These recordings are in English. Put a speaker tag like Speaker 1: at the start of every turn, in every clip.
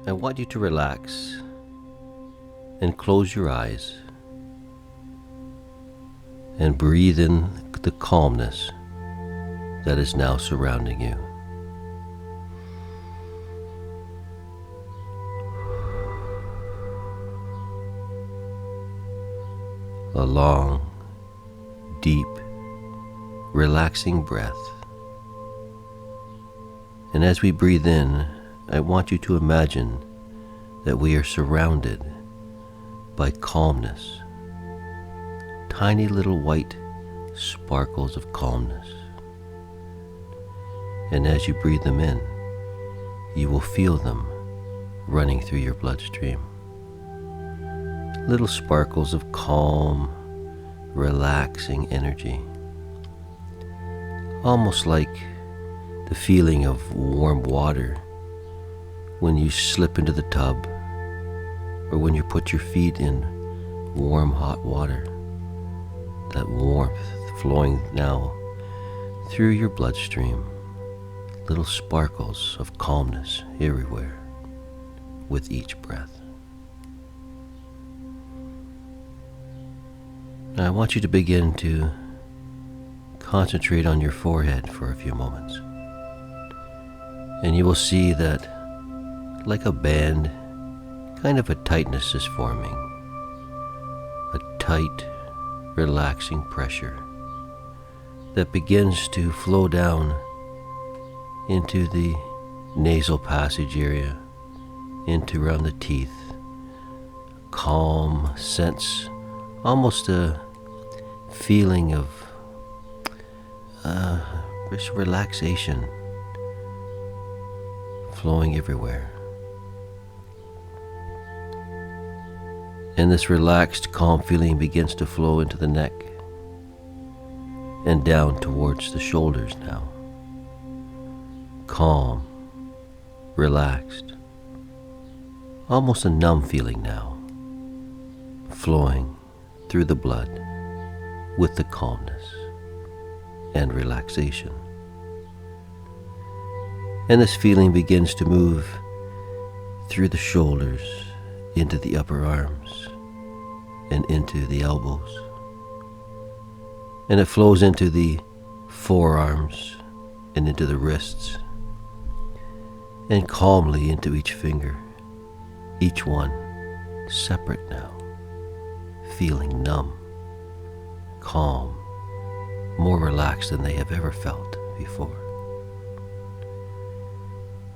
Speaker 1: I want you to relax and close your eyes and breathe in the calmness that is now surrounding you. A long, deep, relaxing breath. And as we breathe in, I want you to imagine that we are surrounded by calmness, tiny little white sparkles of calmness. And as you breathe them in, you will feel them running through your bloodstream. Little sparkles of calm, relaxing energy. Almost like the feeling of warm water when you slip into the tub, or when you put your feet in warm, hot water. That warmth flowing now through your bloodstream. Little sparkles of calmness everywhere with each breath. Now I want you to begin to concentrate on your forehead for a few moments. And you will see that, like a band, kind of a tightness is forming. A tight, relaxing pressure that begins to flow down into the nasal passage area, into around the teeth. Calm sense, almost a feeling of just relaxation flowing everywhere. And this relaxed, calm feeling begins to flow into the neck and down towards the shoulders now. Calm, relaxed, almost a numb feeling now, flowing through the blood with the calmness and relaxation. And this feeling begins to move through the shoulders, into the upper arms, and into the elbows. And it flows into the forearms and into the wrists, and calmly into each finger, each one separate now, feeling numb, calm, more relaxed than they have ever felt before.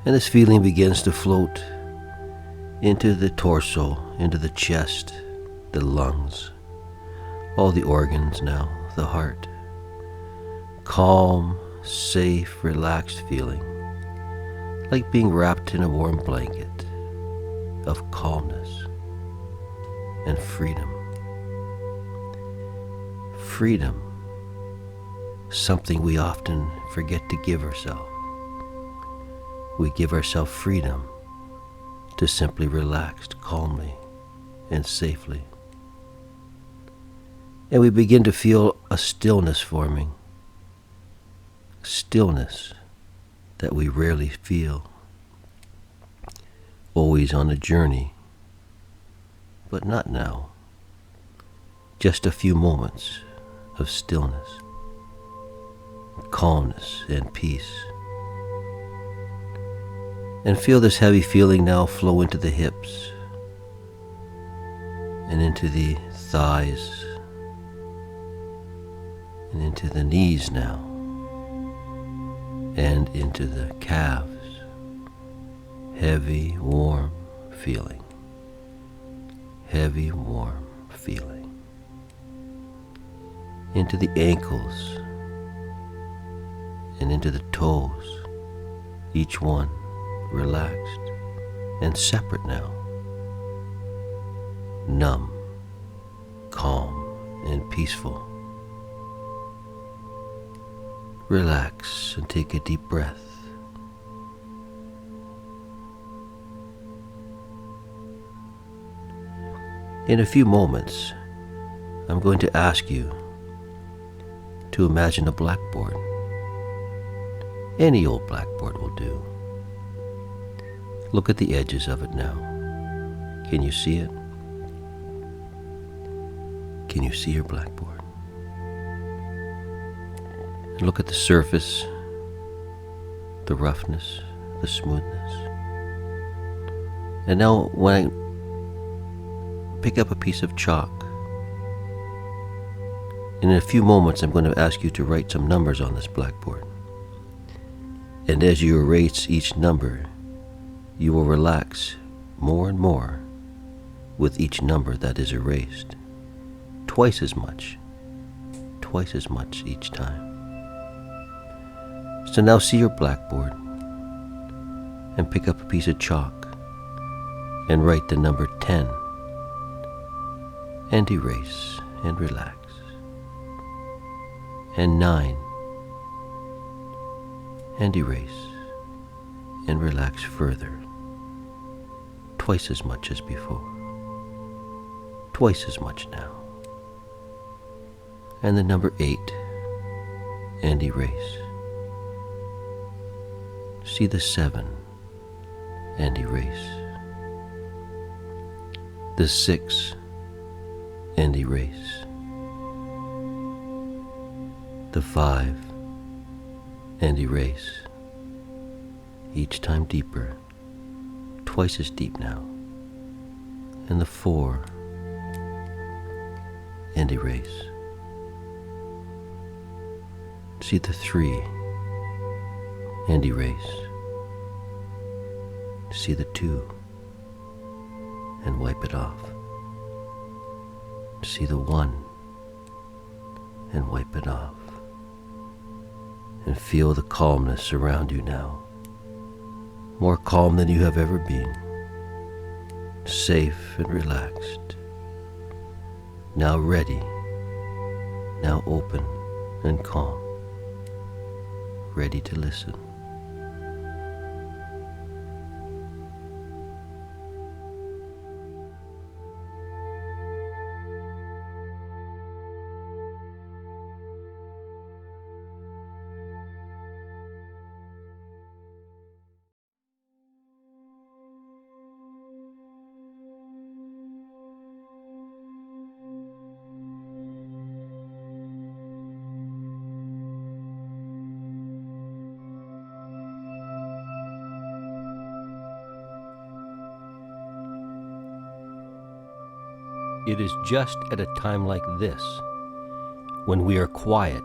Speaker 1: And this feeling begins to float into the torso, into the chest, the lungs, all the organs now, the heart. Calm, safe, relaxed feeling, like being wrapped in a warm blanket of calmness and freedom. Freedom, something we often forget to give ourselves. We give ourselves freedom to simply relax calmly and safely. And we begin to feel a stillness forming. Stillness that we rarely feel. Always on a journey, but not now. Just a few moments of stillness, calmness, and peace. And feel this heavy feeling now flow into the hips and into the thighs and into the knees now and into the calves. Heavy, warm feeling. Heavy, warm feeling. Into the ankles and into the toes, each one relaxed and separate now, numb, calm, and peaceful. Relax and take a deep breath. In a few moments, I'm going to ask you to imagine a blackboard. Any old blackboard will do. Look at the edges of it now. Can you see it? Can you see your blackboard? And look at the surface, the roughness, the smoothness. And now when I pick up a piece of chalk, and in a few moments I'm going to ask you to write some numbers on this blackboard. And as you erase each number, you will relax more and more with each number that is erased. Twice as much each time. So now see your blackboard and pick up a piece of chalk and write the number 10 and erase and relax. And 9 and erase and relax further. Twice as much as before. Twice as much now. And the number 8 and erase. See the 7 and erase. The 6 and erase. The 5 and erase. Each time deeper, twice as deep now. And the 4 and erase. See the 3 and erase. See the 2 and wipe it off. See the 1 and wipe it off. And feel the calmness around you now. More calm than you have ever been. Safe and relaxed. Now ready. Now open and calm. Ready to listen. It is just at a time like this, when we are quiet,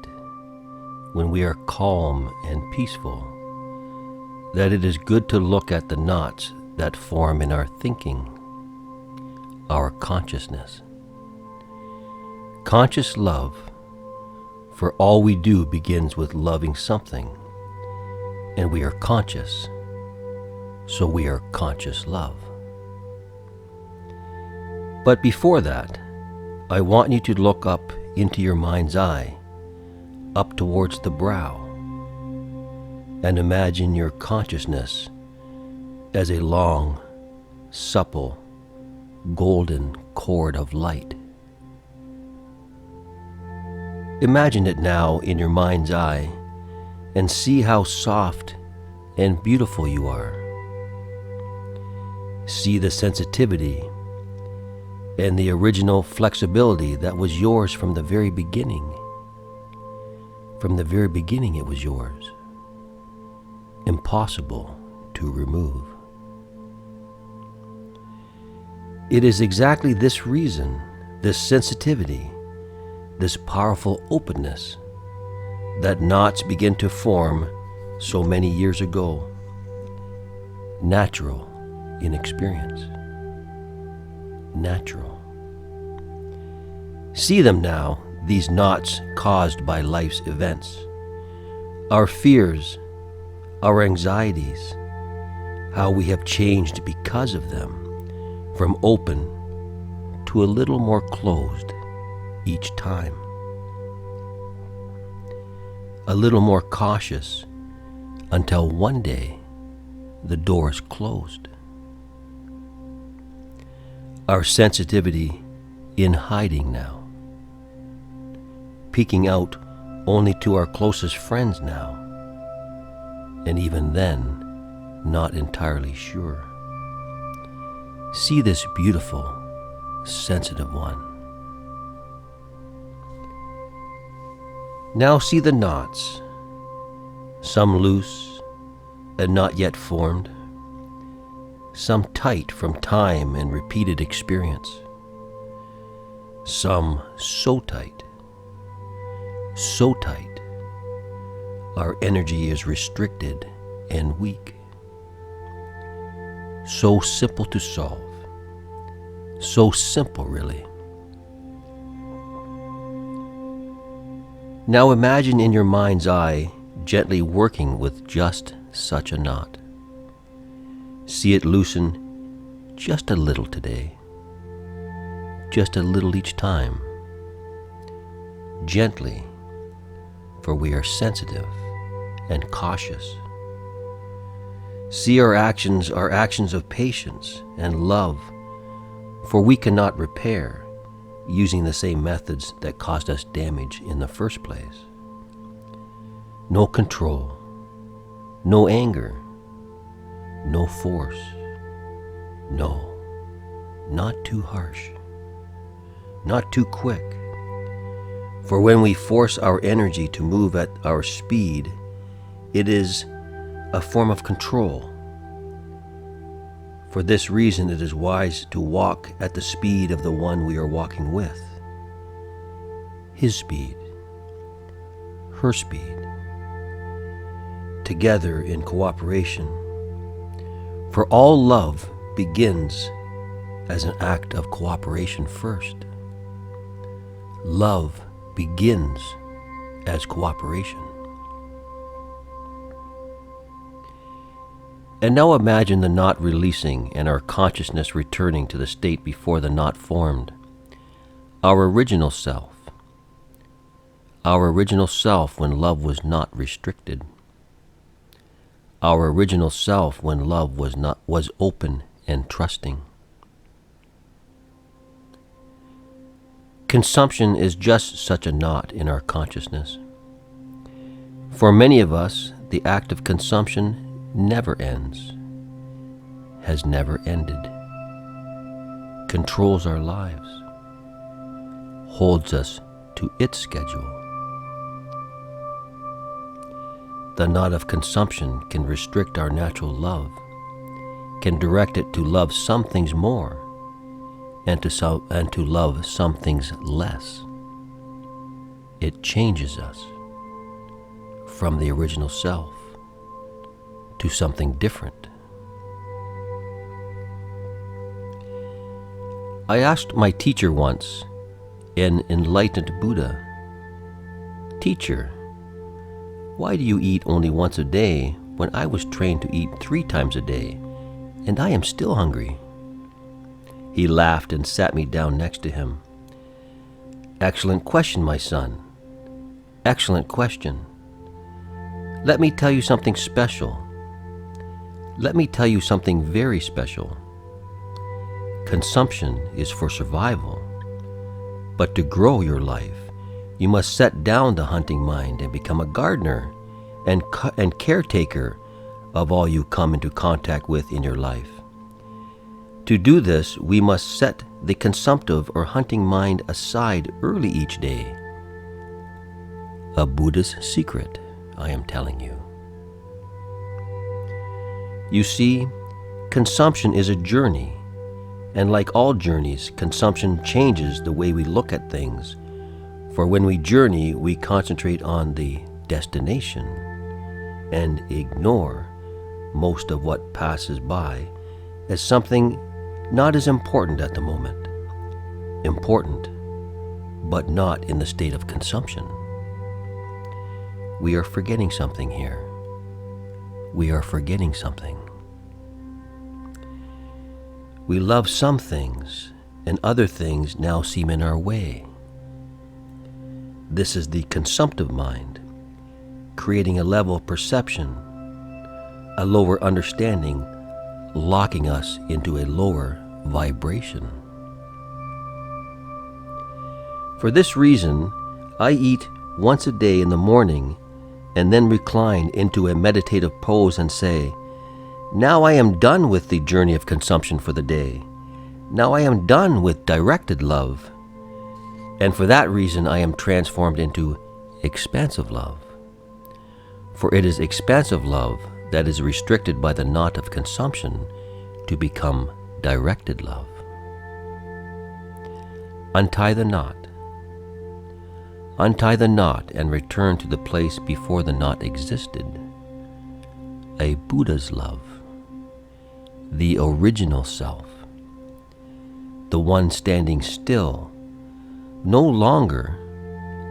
Speaker 1: when we are calm and peaceful, that it is good to look at the knots that form in our thinking, our consciousness. Conscious love, for all we do begins with loving something, and we are conscious, so we are conscious love. But before that, I want you to look up into your mind's eye, up towards the brow, and imagine your consciousness as a long, supple, golden cord of light. Imagine it now in your mind's eye and see how soft and beautiful you are. See the sensitivity and the original flexibility that was yours from the very beginning. From the very beginning it was yours. Impossible to remove. It is exactly this reason, this sensitivity, this powerful openness, that knots begin to form so many years ago. Natural in experience. Natural. See them now, these knots caused by life's events, our fears, our anxieties, how we have changed because of them, from open to a little more closed each time, a little more cautious until one day the door is closed. Our sensitivity in hiding now, peeking out only to our closest friends now, and even then not entirely sure. See this beautiful, sensitive one. Now see the knots, some loose and not yet formed, some tight from time and repeated experience, some so tight, our energy is restricted and weak, so simple to solve, so simple really. Now imagine in your mind's eye gently working with just such a knot. See it loosen just a little today, just a little each time, gently, for we are sensitive and cautious. See our actions of patience and love, for we cannot repair using the same methods that caused us damage in the first place. No control, no anger, no force, no, not too harsh, not too quick. For when we force our energy to move at our speed, it is a form of control. For this reason, it is wise to walk at the speed of the one we are walking with. His speed, her speed, together in cooperation. For all love begins as an act of cooperation first. Love begins as cooperation. And now imagine the knot releasing and our consciousness returning to the state before the knot formed. Our original self when love was not restricted. Our original self when love was open and trusting. Consumption is just such a knot in our consciousness. For many of us, the act of consumption never ends, has never ended, controls our lives, holds us to its schedule. The knot of consumption can restrict our natural love, can direct it to love some things more, and to love some things less. It changes us from the original self to something different. I asked my teacher once, an enlightened Buddha, "Teacher, why do you eat only once a day when I was trained to eat 3 times a day, and I am still hungry?" He laughed and sat me down next to him. "Excellent question, my son. Excellent question. Let me tell you something special. Let me tell you something very special. Consumption is for survival, but to grow your life, you must set down the hunting mind and become a gardener and caretaker of all you come into contact with in your life. To do this, we must set the consumptive or hunting mind aside early each day. A Buddha's secret, I am telling you. You see, consumption is a journey, and like all journeys, consumption changes the way we look at things. For when we journey, we concentrate on the destination and ignore most of what passes by as something not as important at the moment. Important, but not in the state of consumption. We are forgetting something here. We are forgetting something. We love some things, and other things now seem in our way. This is the consumptive mind, creating a level of perception, a lower understanding, locking us into a lower vibration. For this reason, I eat once a day in the morning and then recline into a meditative pose and say, "Now I am done with the journey of consumption for the day, Now I am done with directed love, and for that reason I am transformed into expansive love. For it is expansive love that is restricted by the knot of consumption to become directed love. Untie the knot. Untie the knot and return to the place before the knot existed. A Buddha's love, the original self, the one standing still, no longer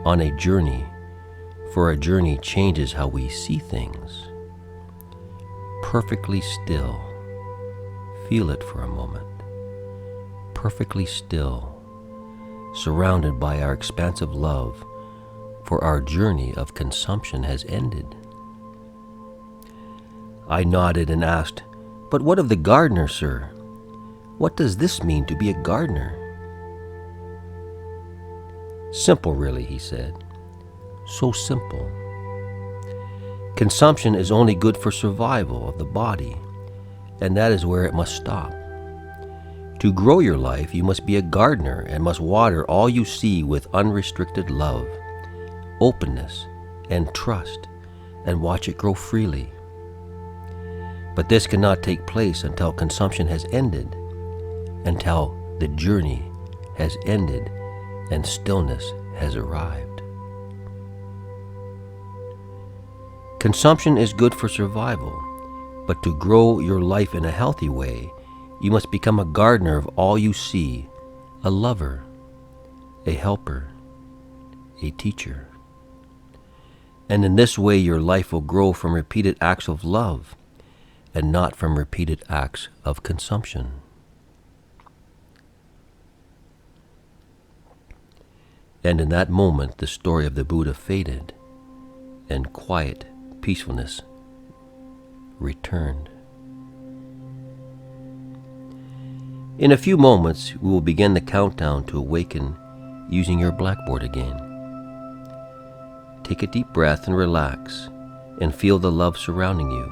Speaker 1: on a journey, for a journey changes how we see things. Perfectly still. Feel it for a moment. Perfectly still, surrounded by our expansive love, for our journey of consumption has ended. I nodded and asked, "But what of the gardener, sir? What does this mean to be a gardener?" "Simple, really," he said. "So simple. Consumption is only good for survival of the body, and that is where it must stop. To grow your life, you must be a gardener and must water all you see with unrestricted love, openness, and trust, and watch it grow freely. But this cannot take place until consumption has ended, until the journey has ended and stillness has arrived. Consumption is good for survival, but to grow your life in a healthy way, you must become a gardener of all you see, a lover, a helper, a teacher. And in this way your life will grow from repeated acts of love and not from repeated acts of consumption." And in that moment the story of the Buddha faded, and quiet peacefulness returned. In a few moments we will begin the countdown to awaken using your blackboard again. Take a deep breath and relax, and feel the love surrounding you.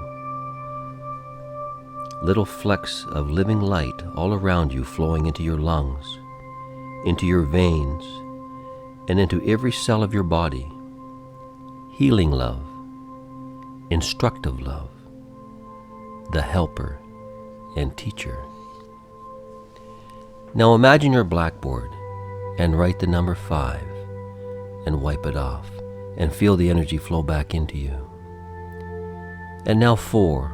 Speaker 1: Little flecks of living light all around you flowing into your lungs, into your veins, and into every cell of your body. Healing love, instructive love, the helper and teacher. Now imagine your blackboard and write the number 5 and wipe it off and feel the energy flow back into you. And now 4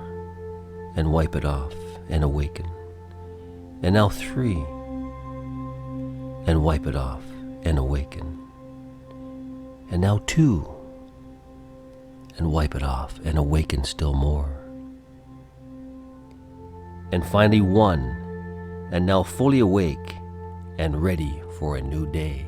Speaker 1: and wipe it off and awaken. And now 3 and wipe it off and awaken. And now 2 and wipe it off and awaken still more. And finally 1, and now fully awake and ready for a new day.